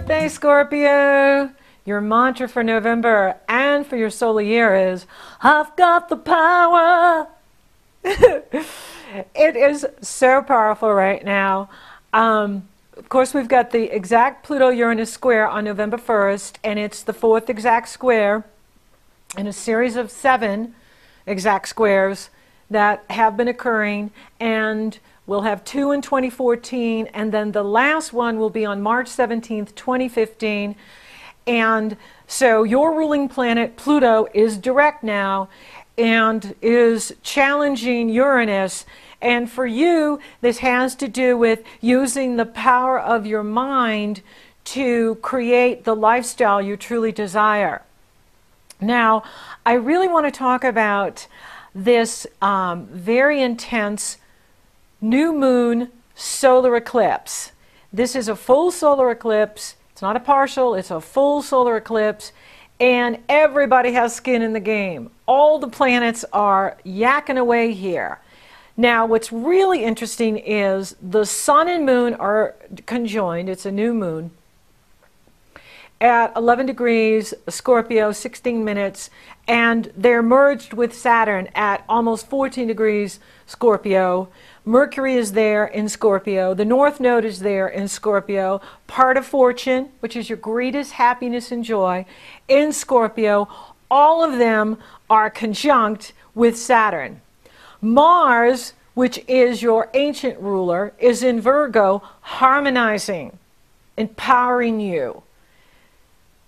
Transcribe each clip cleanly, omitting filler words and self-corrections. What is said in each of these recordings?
birthday, Scorpio! Your mantra for November and for your solar year is, I've got the power! It is so powerful right now. Of course, we've got the exact Pluto-Uranus square on November 1st, and it's the fourth exact square in a series of 7 exact squares that have been occurring, and we'll have 2 in 2014, and then the last one will be on March 17th, 2015. And so your ruling planet, Pluto, is direct now and is challenging Uranus. And for you, this has to do with using the power of your mind to create the lifestyle you truly desire. Now, I really want to talk about this very intense new moon solar eclipse. This is a full solar eclipse. It's not a partial, it's a full solar eclipse. And everybody has skin in the game. All the planets are yakking away here. Now, what's really interesting is the sun and moon are conjoined. It's a new moon at 11 degrees Scorpio, 16 minutes, and they're merged with Saturn at almost 14 degrees Scorpio. Mercury is there in Scorpio. The North Node is there in Scorpio. Part of fortune, which is your greatest happiness and joy, in Scorpio. All of them are conjunct with Saturn. Mars, which is your ancient ruler, is in Virgo, harmonizing, empowering you.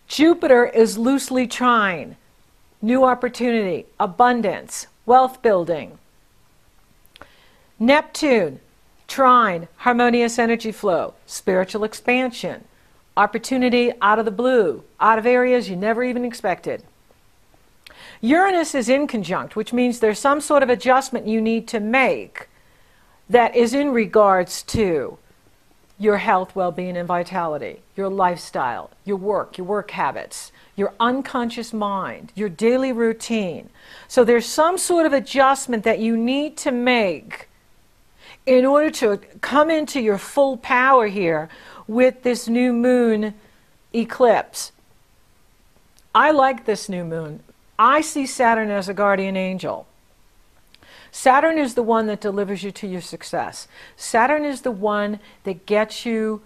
Jupiter is loosely trine, new opportunity, abundance, wealth building. Neptune, trine, harmonious energy flow, spiritual expansion, opportunity out of the blue, out of areas you never even expected. Uranus is in conjunct, which means there's some sort of adjustment you need to make that is in regards to your health, well-being, and vitality, your lifestyle, your work habits, your unconscious mind, your daily routine. So there's some sort of adjustment that you need to make in order to come into your full power here with this new moon eclipse. I like this new moon. I see Saturn as a guardian angel. Saturn is the one that delivers you to your success. Saturn is the one that gets you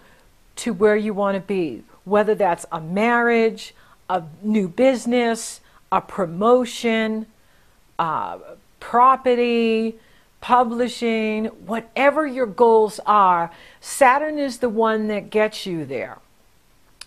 to where you want to be, whether that's a marriage, a new business, a promotion, property, publishing, whatever your goals are. Saturn is the one that gets you there.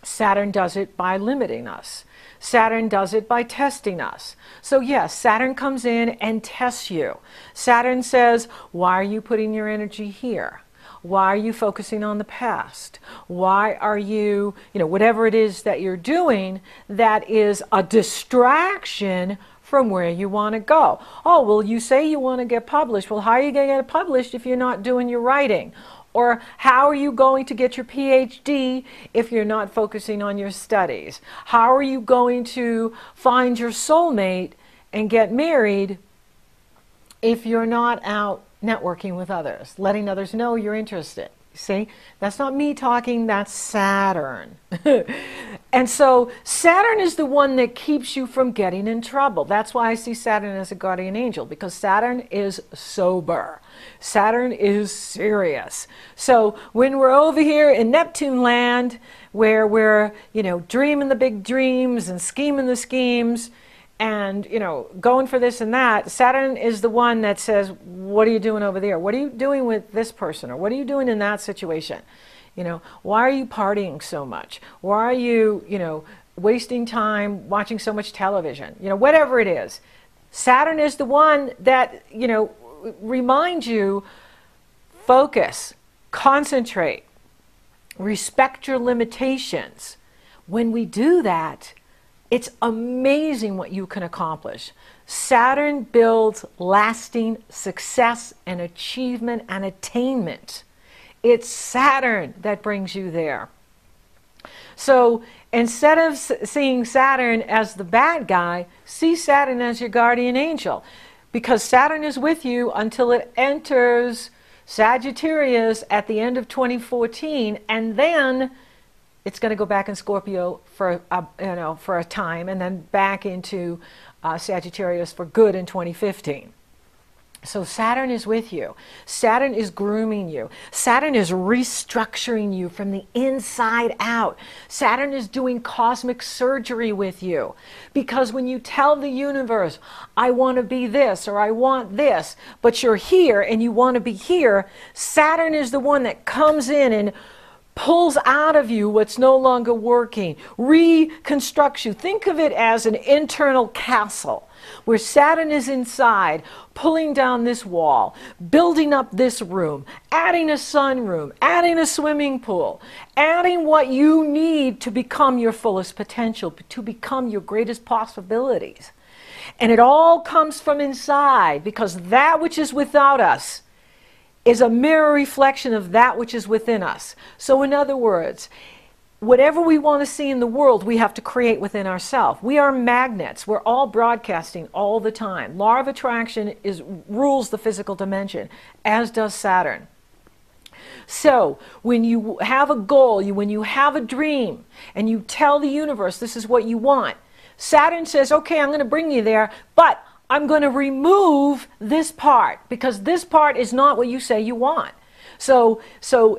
Saturn does it by limiting us. Saturn does it by testing us. So yes, Saturn comes in and tests you. Saturn says, why are you putting your energy here? Why are you focusing on the past? Why are you, whatever it is that you're doing that is a distraction from where you want to go? Oh, well, you say you want to get published. Well, how are you going to get published if you're not doing your writing? Or how are you going to get your PhD if you're not focusing on your studies? How are you going to find your soulmate and get married if you're not out networking with others, letting others know you're interested? See, that's not me talking, that's Saturn. And so Saturn is the one that keeps you from getting in trouble. That's why I see Saturn as a guardian angel, because Saturn is sober. Saturn is serious. So when we're over here in Neptune land, where we're, dreaming the big dreams and scheming the schemes, and going for this and that, Saturn is the one that says, what are you doing over there? What are you doing with this person? Or what are you doing in that situation? Why are you partying so much? Why are you, wasting time watching so much television? Whatever it is. Saturn is the one that, reminds you, focus, concentrate, respect your limitations. When we do that, it's amazing what you can accomplish. Saturn builds lasting success and achievement and attainment. It's Saturn that brings you there. So instead of seeing Saturn as the bad guy, see Saturn as your guardian angel. Because Saturn is with you until it enters Sagittarius at the end of 2014, and then it's going to go back in Scorpio for for a time, and then back into Sagittarius for good in 2015. So Saturn is with you. Saturn is grooming you. Saturn is restructuring you from the inside out. Saturn is doing cosmic surgery with you. Because when you tell the universe, I want to be this or I want this, but you're here and you want to be here, Saturn is the one that comes in and pulls out of you what's no longer working, reconstructs you. Think of it as an internal castle where Saturn is inside, pulling down this wall, building up this room, adding a sunroom, adding a swimming pool, adding what you need to become your fullest potential, to become your greatest possibilities. And it all comes from inside, because that which is without us is a mirror reflection of that which is within us. So in other words, whatever we want to see in the world, we have to create within ourselves. We are magnets. We're all broadcasting all the time. Law of attraction rules the physical dimension, as does Saturn. So when you have a goal, when you have a dream, and you tell the universe this is what you want, Saturn says, okay, I'm going to bring you there, but I'm going to remove this part, because this part is not what you say you want. So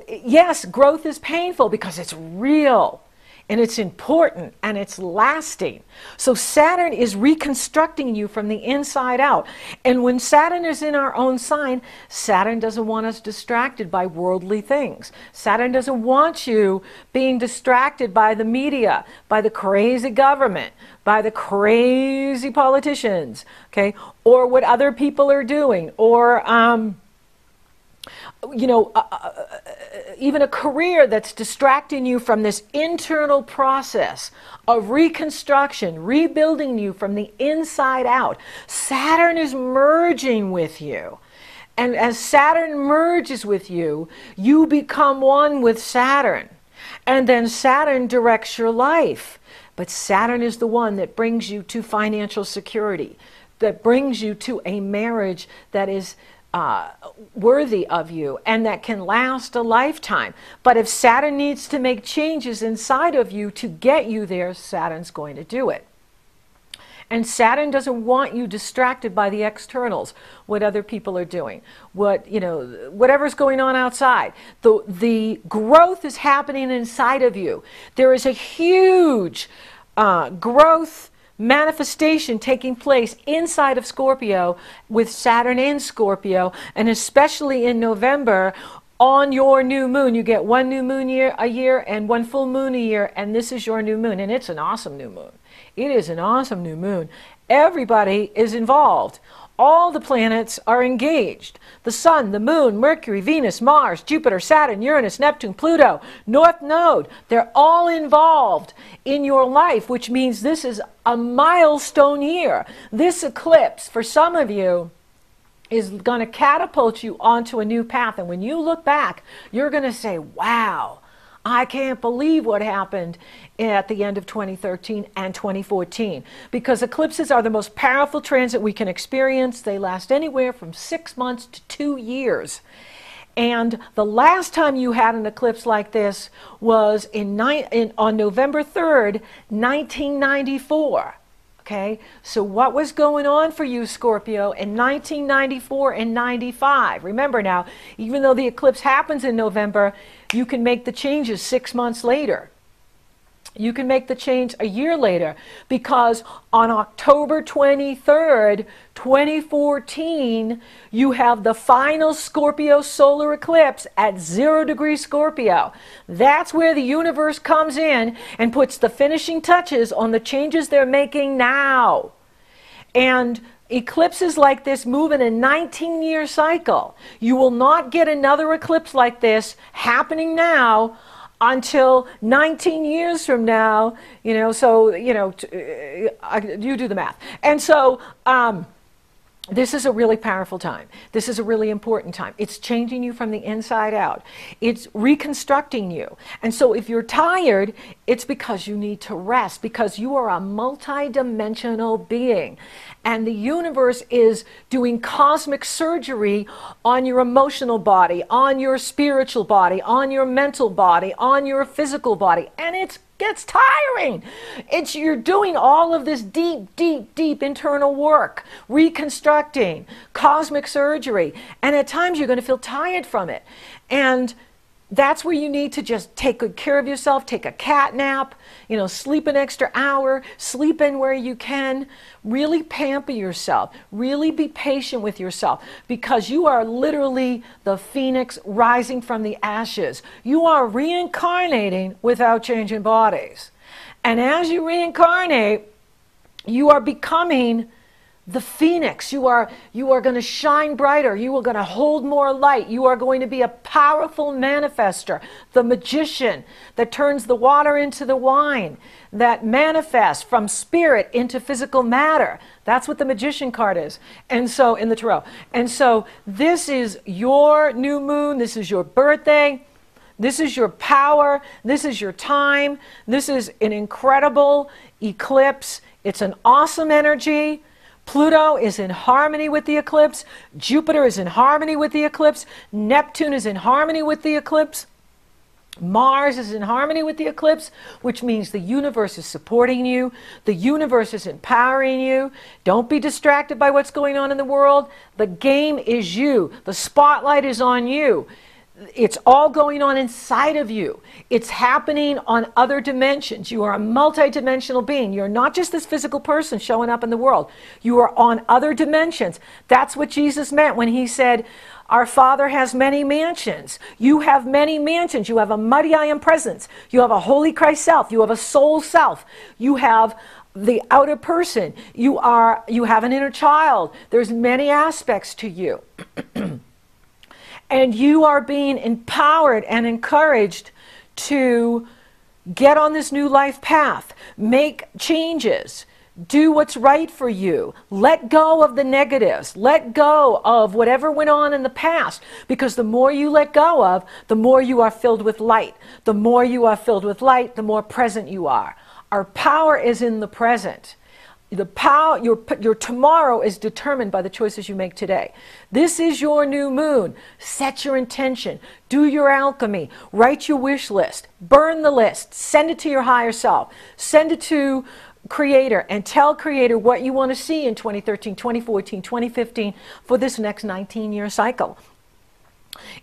yes, growth is painful because it's real and it's important and it's lasting. So Saturn is reconstructing you from the inside out. And when Saturn is in our own sign, Saturn doesn't want us distracted by worldly things. Saturn doesn't want you being distracted by the media, by the crazy government, by the crazy politicians, okay, or what other people are doing, or even a career that's distracting you from this internal process of reconstruction, rebuilding you from the inside out. Saturn is merging with you. And as Saturn merges with you, you become one with Saturn. And then Saturn directs your life. But Saturn is the one that brings you to financial security, that brings you to a marriage that is worthy of you and that can last a lifetime. But if Saturn needs to make changes inside of you to get you there, Saturn's going to do it. And Saturn doesn't want you distracted by the externals, what other people are doing, whatever's going on outside. The growth is happening inside of you. There is a huge growth manifestation taking place inside of Scorpio with Saturn in Scorpio, and especially in November on your new moon. You get one new moon a year and one full moon a year, and this is your new moon, and it's an awesome new moon. It is an awesome new moon. Everybody is involved. All the planets are engaged. The Sun, the Moon, Mercury, Venus, Mars, Jupiter, Saturn, Uranus, Neptune, Pluto, North Node. They're all involved in your life, which means this is a milestone year. This eclipse, for some of you, is going to catapult you onto a new path. And when you look back, you're going to say, wow, I can't believe what happened at the end of 2013 and 2014, because eclipses are the most powerful transit we can experience. They last anywhere from 6 months to 2 years. And the last time you had an eclipse like this was on November 3rd, 1994. Okay, so what was going on for you, Scorpio, in 1994 and 95? Remember now, even though the eclipse happens in November, you can make the changes 6 months later. You can make the change a year later, because on October 23rd, 2014, you have the final Scorpio solar eclipse at 0 degrees Scorpio. That's where the universe comes in and puts the finishing touches on the changes they're making now. And eclipses like this move in a 19-year cycle. You will not get another eclipse like this happening now until 19 years from now, you do the math. And so this is a really powerful time. This is a really important time. It's changing you from the inside out. It's reconstructing you. And so if you're tired, It's because you need to rest, because you are a multi-dimensional being. And the universe is doing cosmic surgery on your emotional body, on your spiritual body, on your mental body, on your physical body. And it gets tiring. You're doing all of this deep internal work, reconstructing, cosmic surgery. And at times you're going to feel tired from it. And that's where you need to just take good care of yourself, take a cat nap, sleep an extra hour, sleep in where you can, really pamper yourself, really be patient with yourself, because you are literally the phoenix rising from the ashes. You are reincarnating without changing bodies. And as you reincarnate, you are becoming the phoenix. You are going to shine brighter. You are going to hold more light. You are going to be a powerful manifester, the magician that turns the water into the wine, that manifests from spirit into physical matter. That's what the magician card is. And so in the tarot. And so this is your new moon. This is your birthday. This is your power. This is your time. This is an incredible eclipse. It's an awesome energy. Pluto is in harmony with the eclipse. Jupiter is in harmony with the eclipse. Neptune is in harmony with the eclipse. Mars is in harmony with the eclipse, which means the universe is supporting you. The universe is empowering you. Don't be distracted by what's going on in the world. The game is you. The spotlight is on you. It's all going on inside of you. It's happening on other dimensions. You are a multi-dimensional being. You're not just this physical person showing up in the world. You are on other dimensions. That's what Jesus meant when he said, our Father has many mansions. You have many mansions. You have a mighty I am presence. You have a holy Christ self. You have a soul self. You have the outer person. You have an inner child. There's many aspects to you. And you are being empowered and encouraged to get on this new life path, make changes, do what's right for you, let go of the negatives, let go of whatever went on in the past, because the more you let go of, the more you are filled with light. The more you are filled with light, the more present you are. Our power is in the present. The power, your tomorrow is determined by the choices you make today. This is your new moon. Set your intention. Do your alchemy. Write your wish list. Burn the list. Send it to your higher self. Send it to Creator and tell Creator what you want to see in 2013, 2014, 2015 for this next 19-year cycle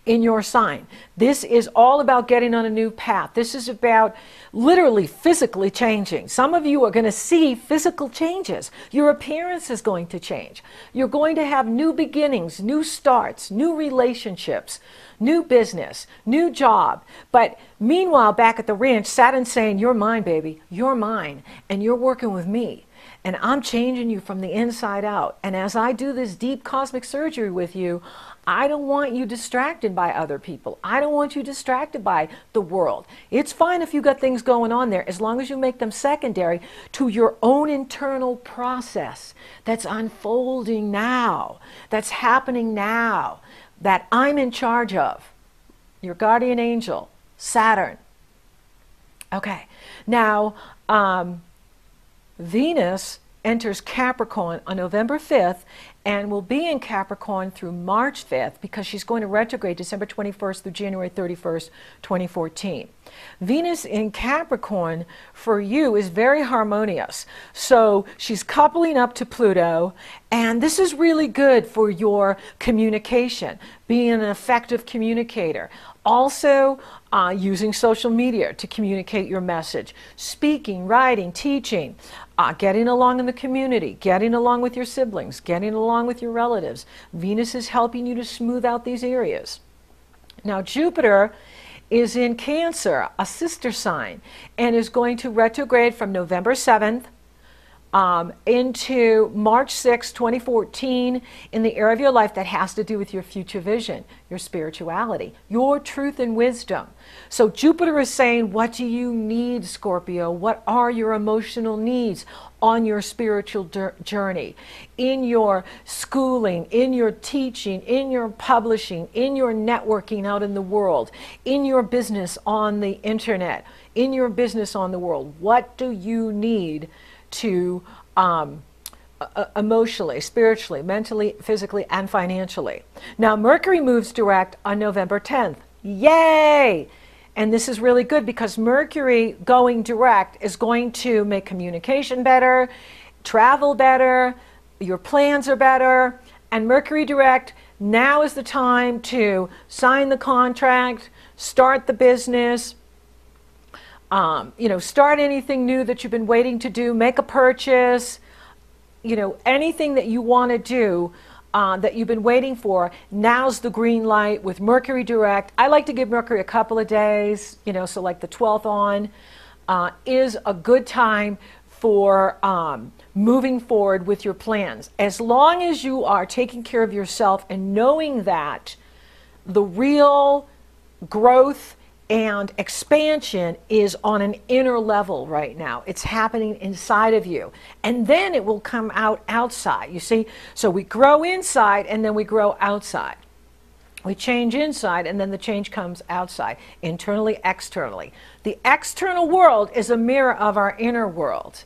in your sign. This is all about getting on a new path. This is about literally physically changing. Some of you are going to see physical changes. Your appearance is going to change. You're going to have new beginnings, new starts, new relationships, new business, new job. But meanwhile, back at the ranch, Saturn's saying, you're mine, baby. You're mine. And you're working with me. And I'm changing you from the inside out. And as I do this deep cosmic surgery with you, I don't want you distracted by other people. I don't want you distracted by the world. It's fine if you got things going on there, as long as you make them secondary to your own internal process that's unfolding now, that's happening now, that I'm in charge of. Your guardian angel, Saturn. Okay, now Venus enters Capricorn on November 5th and will be in Capricorn through March 5th, because she's going to retrograde December 21st through January 31st, 2014. Venus in Capricorn for you is very harmonious. So she's coupling up to Pluto, and this is really good for your communication, being an effective communicator. Also, using social media to communicate your message, speaking, writing, teaching, getting along in the community, getting along with your siblings, getting along with your relatives. Venus is helping you to smooth out these areas. Now, Jupiter is in Cancer, a sister sign, and is going to retrograde from November 7th into March 6, 2014, in the area of your life that has to do with your future vision, your spirituality, your truth and wisdom. So Jupiter is saying, what do you need, Scorpio? What are your emotional needs on your spiritual journey, in your schooling, in your teaching, in your publishing, in your networking out in the world, in your business on the internet, in your business on the world? What do you need to emotionally, spiritually, mentally, physically, and financially? Now, Mercury moves direct on November 10th. Yay! And this is really good because Mercury going direct is going to make communication better, travel better, your plans are better. And Mercury direct, now is the time to sign the contract, start the business, start anything new that you've been waiting to do, make a purchase, anything that you want to do that you've been waiting for. Now's the green light with Mercury direct. I like to give Mercury a couple of days, so like the 12th on is a good time for moving forward with your plans. As long as you are taking care of yourself and knowing that the real growth and expansion is on an inner level right now. It's happening inside of you. And then it will come out outside, you see? So we grow inside and then we grow outside. We change inside and then the change comes outside, internally, externally. The external world is a mirror of our inner world.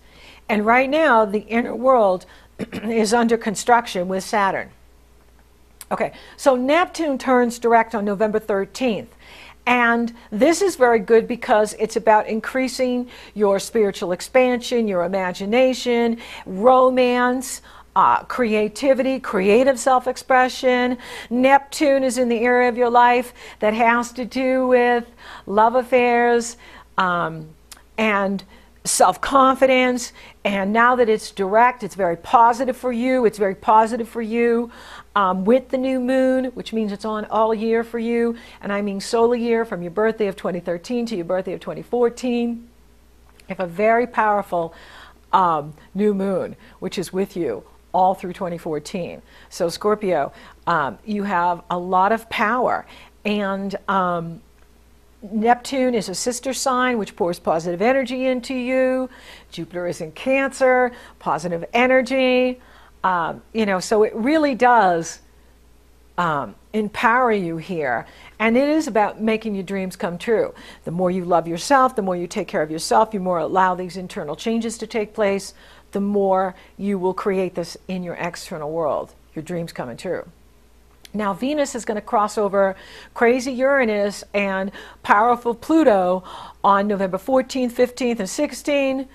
And right now, the inner world is under construction with Saturn. Okay, so Neptune turns direct on November 13th. And this is very good because it's about increasing your spiritual expansion, your imagination, romance, creativity, creative self-expression. Neptune is in the area of your life that has to do with love affairs and self-confidence. And now that it's direct, it's very positive for you. It's very positive for you with the new moon, which means it's on all year for you. And I mean solar year from your birthday of 2013 to your birthday of 2014. You have a very powerful new moon, which is with you all through 2014. So Scorpio, you have a lot of power. And Neptune is a sister sign, which pours positive energy into you. Jupiter is in Cancer, positive energy. So it really does empower you here. And it is about making your dreams come true. The more you love yourself, the more you take care of yourself, the more allow these internal changes to take place, the more you will create this in your external world, your dreams coming true. Now, Venus is going to cross over crazy Uranus and powerful Pluto on November 14th, 15th, and 16th.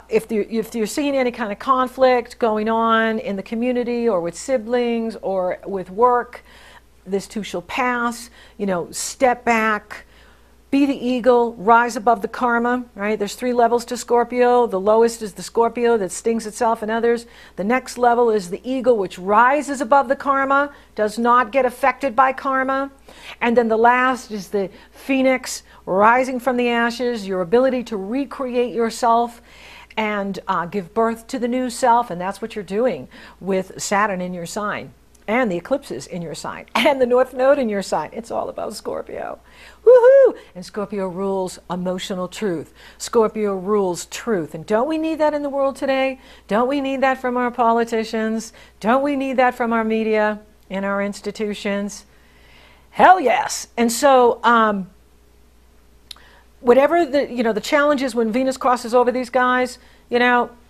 If you're seeing any kind of conflict going on in the community or with siblings or with work, this too shall pass. Step back, be the eagle, rise above the karma, right? There's 3 levels to Scorpio. The lowest is the Scorpio that stings itself and others. The next level is the eagle, which rises above the karma, does not get affected by karma. And then the last is the phoenix, rising from the ashes, your ability to recreate yourself and give birth to the new self. And that's what you're doing with Saturn in your sign, and the eclipses in your sign, and the North Node in your sign. It's all about Scorpio. Woohoo! And Scorpio rules emotional truth. Scorpio rules truth. And don't we need that in the world today? Don't we need that from our politicians? Don't we need that from our media, in our institutions? Hell yes! And so, whatever the challenge is when Venus crosses over these guys,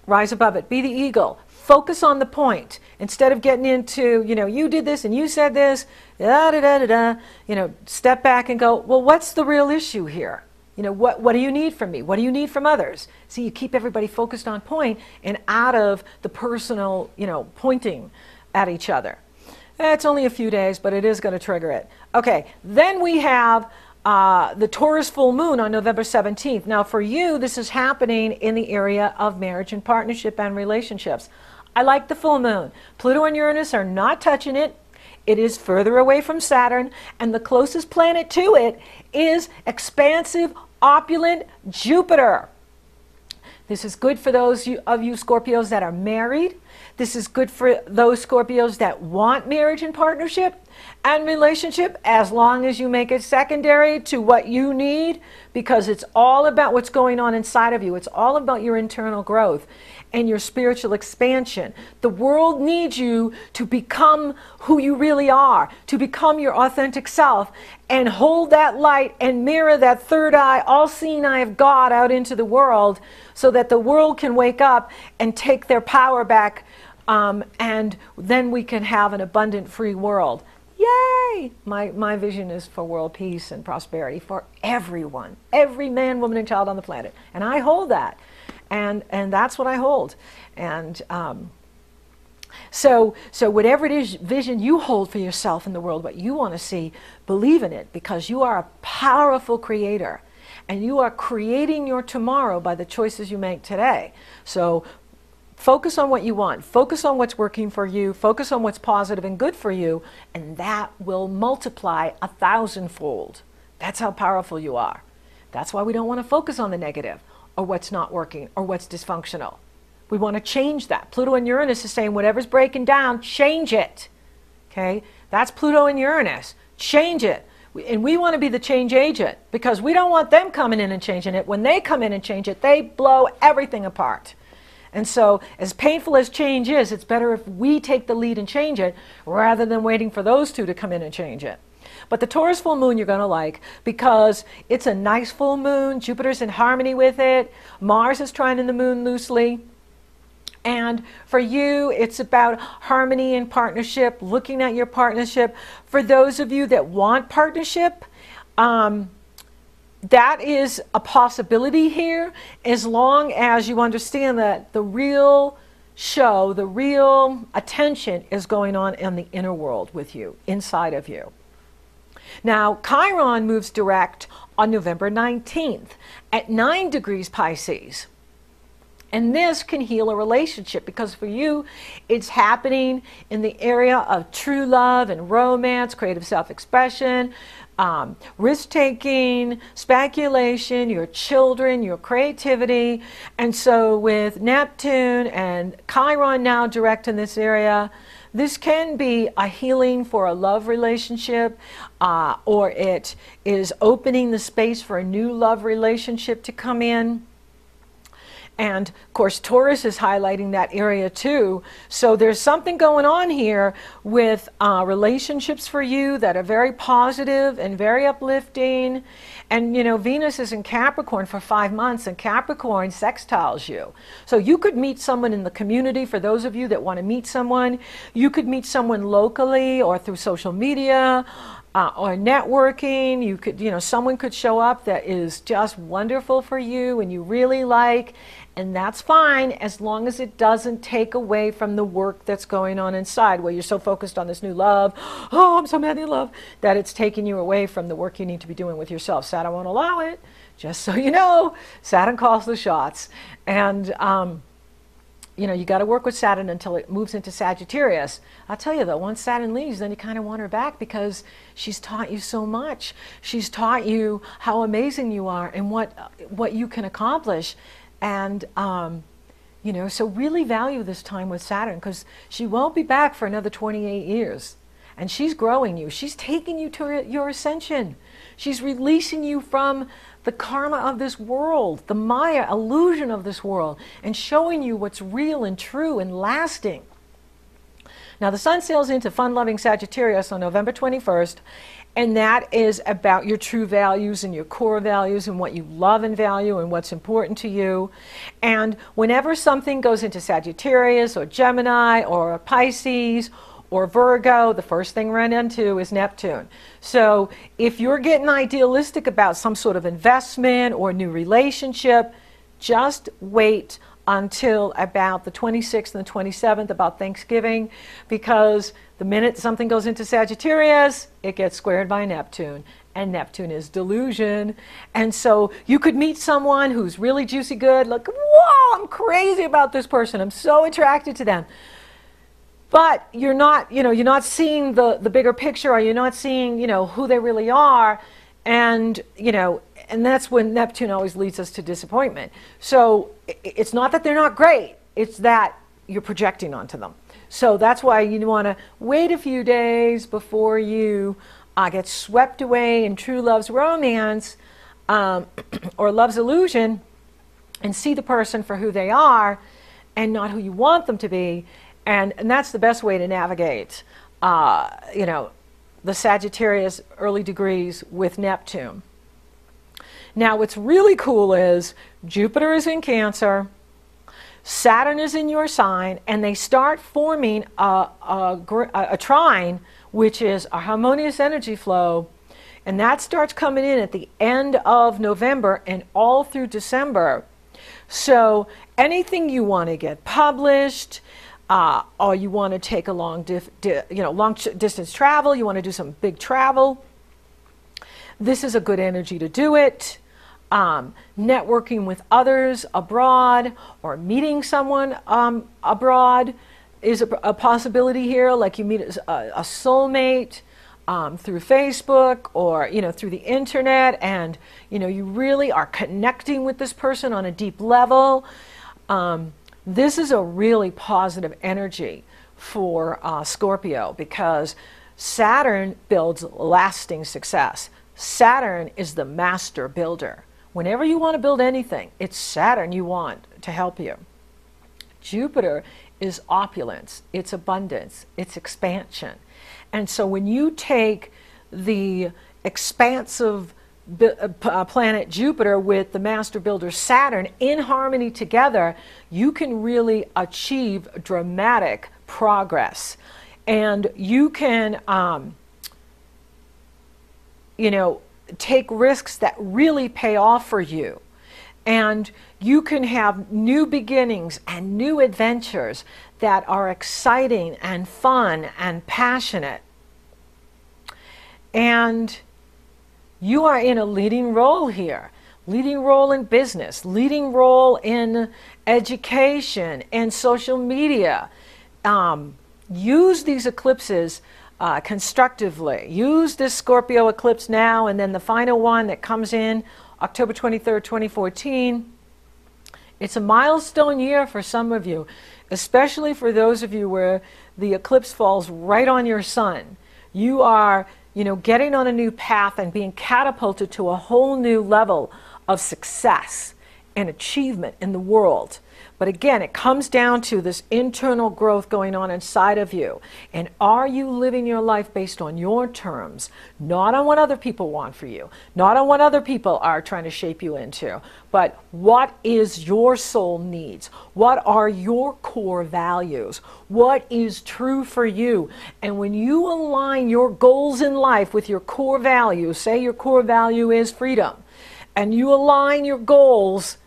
rise above it. Be the eagle. Focus on the point instead of getting into, you did this and you said this, step back and go, well, what's the real issue here? What do you need from me? What do you need from others? See, you keep everybody focused on point and out of the personal, pointing at each other. It's only a few days, but it is going to trigger it. Okay, then we have the Taurus full moon on November 17th. Now for you, this is happening in the area of marriage and partnership and relationships. I like the full moon. Pluto and Uranus are not touching it. It is further away from Saturn, and the closest planet to it is expansive, opulent Jupiter. This is good for those of you Scorpios that are married. This is good for those Scorpios that want marriage and partnership and relationship, as long as you make it secondary to what you need, because it's all about what's going on inside of you. It's all about your internal growth and your spiritual expansion. The world needs you to become who you really are, to become your authentic self, and hold that light and mirror that third eye, all-seeing eye of God out into the world, so that the world can wake up and take their power back, and then we can have an abundant, free world. Yay! My vision is for world peace and prosperity for everyone, every man, woman, and child on the planet. And I hold that. And that's what I hold. And so whatever it is, vision you hold for yourself in the world, what you want to see, believe in it, because you are a powerful creator. And you are creating your tomorrow by the choices you make today. So focus on what you want. Focus on what's working for you. Focus on what's positive and good for you. And that will multiply 1,000-fold. That's how powerful you are. That's why we don't want to focus on the negative, or what's not working, or what's dysfunctional. We want to change that. Pluto and Uranus is saying whatever's breaking down, change it. Okay? That's Pluto and Uranus. Change it. And we want to be the change agent, because we don't want them coming in and changing it. When they come in and change it, they blow everything apart. And so, as painful as change is, it's better if we take the lead and change it, rather than waiting for those two to come in and change it. But the Taurus full moon you're going to like, because it's a nice full moon. Jupiter's in harmony with it. Mars is trining the moon loosely. And for you, it's about harmony and partnership, looking at your partnership. For those of you that want partnership, that is a possibility here, as long as you understand that the real show, the real attention is going on in the inner world with you, inside of you. Now, Chiron moves direct on November 19th at 9 degrees Pisces. And this can heal a relationship, because for you, it's happening in the area of true love and romance, creative self-expression, risk-taking, speculation, your children, your creativity. And so with Neptune and Chiron now direct in this area, this can be a healing for a love relationship, or it is opening the space for a new love relationship to come in. And of course, Taurus is highlighting that area too. So there's something going on here with relationships for you that are very positive and very uplifting. And you know, Venus is in Capricorn for 5 months, and Capricorn sextiles you. So you could meet someone in the community. For those of you that want to meet someone, you could meet someone locally or through social media. Or networking. You could, you know, someone could show up that is just wonderful for you and you really like, and that's fine, as long as it doesn't take away from the work that's going on inside, where you're so focused on this new love, oh, I'm so madly in love, that it's taking you away from the work you need to be doing with yourself. Saturn won't allow it, just so you know. Saturn calls the shots. And you know, you got to work with Saturn until it moves into Sagittarius. I'll tell you though, once Saturn leaves, then you kind of want her back, because she's taught you so much. She's taught you how amazing you are and what you can accomplish. And, you know, so really value this time with Saturn, because she won't be back for another 28 years. And she's growing you. She's taking you to your ascension. She's releasing you from the karma of this world, the Maya illusion of this world, and showing you what's real and true and lasting. Now, the sun sails into fun-loving Sagittarius on November 21st, and that is about your true values and your core values and what you love and value and what's important to you. And whenever something goes into Sagittarius or Gemini or Pisces or Virgo, the first thing run into is Neptune. So if you're getting idealistic about some sort of investment or new relationship, just wait until about the 26th and the 27th, about Thanksgiving, because the minute something goes into Sagittarius, it gets squared by Neptune. And Neptune is delusion. And so you could meet someone who's really juicy good, like, whoa, I'm crazy about this person, I'm so attracted to them. But you're not, you know, you're not seeing the bigger picture, or you're not seeing, you know, who they really are. And, you know, and that's when Neptune always leads us to disappointment. So it's not that they're not great, it's that you're projecting onto them. So that's why you want to wait a few days before you get swept away in true love's romance or love's illusion, and see the person for who they are and not who you want them to be. And that's the best way to navigate, you know, the Sagittarius early degrees with Neptune. Now, what's really cool is Jupiter is in Cancer, Saturn is in your sign, and they start forming a trine, which is a harmonious energy flow, and that starts coming in at the end of November and all through December. So anything you want to get published, or you want to take a long distance travel, you want to do some big travel, this is a good energy to do it. Networking with others abroad or meeting someone abroad is a possibility here, like you meet a soulmate through Facebook or, you know, through the internet, and, you know, you really are connecting with this person on a deep level. This is a really positive energy for Scorpio, because Saturn builds lasting success. Saturn is the master builder. Whenever you want to build anything, it's Saturn you want to help you. Jupiter is opulence, it's abundance, it's expansion. And so when you take the expansive planet Jupiter with the master builder Saturn in harmony together, you can really achieve dramatic progress. And you can, you know, take risks that really pay off for you. And you can have new beginnings and new adventures that are exciting and fun and passionate. And you are in a leading role here. Leading role in business, leading role in education and social media. Use these eclipses constructively. Use this Scorpio eclipse now, and then the final one that comes in October 23rd, 2014. It's a milestone year for some of you, especially for those of you where the eclipse falls right on your sun. You are, you know, getting on a new path and being catapulted to a whole new level of success and achievement in the world. But again, it comes down to this internal growth going on inside of you. And are you living your life based on your terms, not on what other people want for you, not on what other people are trying to shape you into, but what is your soul needs? What are your core values? What is true for you? And when you align your goals in life with your core values, say your core value is freedom, and you align your goals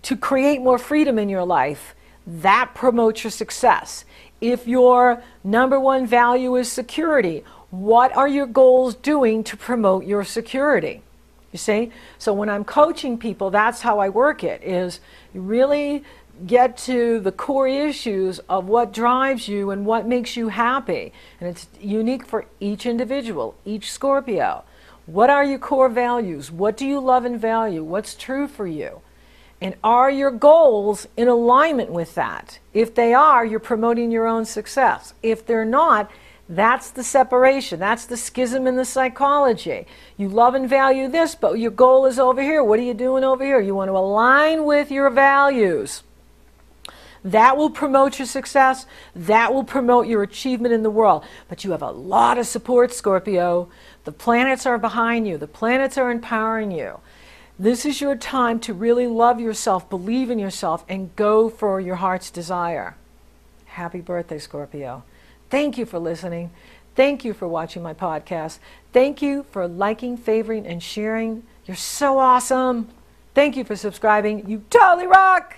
to create more freedom in your life, that promotes your success. If your number one value is security, what are your goals doing to promote your security? You see? So when I'm coaching people, that's how I work it, is you really get to the core issues of what drives you and what makes you happy. And it's unique for each individual, each Scorpio. What are your core values? What do you love and value? What's true for you? And are your goals in alignment with that? If they are, you're promoting your own success. If they're not, that's the separation. That's the schism in the psychology. You love and value this, but your goal is over here. What are you doing over here? You want to align with your values. That will promote your success. That will promote your achievement in the world. But you have a lot of support, Scorpio. The planets are behind you. The planets are empowering you. This is your time to really love yourself, believe in yourself, and go for your heart's desire. Happy birthday, Scorpio. Thank you for listening. Thank you for watching my podcast. Thank you for liking, favoring, and sharing. You're so awesome. Thank you for subscribing. You totally rock.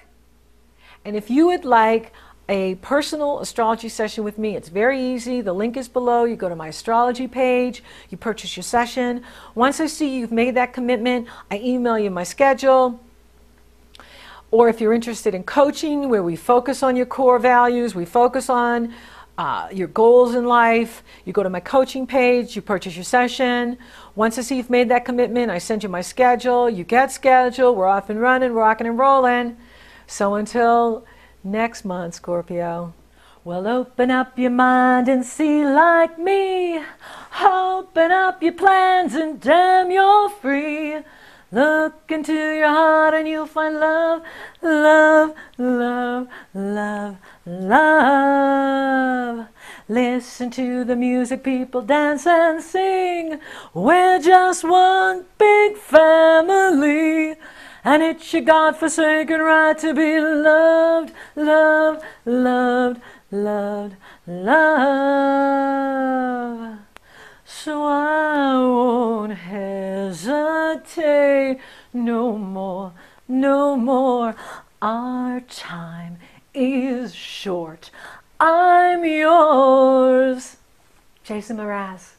And if you would like a personal astrology session with me, it's very easy. The link is below. You go to my astrology page, you purchase your session. Once I see you've made that commitment, I email you my schedule. Or if you're interested in coaching, where we focus on your core values, we focus on your goals in life. You go to my coaching page, you purchase your session. Once I see you've made that commitment, I send you my schedule. You get scheduled. We're off and running, rocking and rolling. So until next month, Scorpio. Well, open up your mind and see like me. Open up your plans and damn, you're free. Look into your heart and you'll find love, love, love, love, love. Listen to the music, people dance and sing. We're just one big family. And it's your God-forsaken right to be loved, loved, loved, loved, loved. So I won't hesitate no more, no more. Our time is short. I'm yours. Jason Mraz.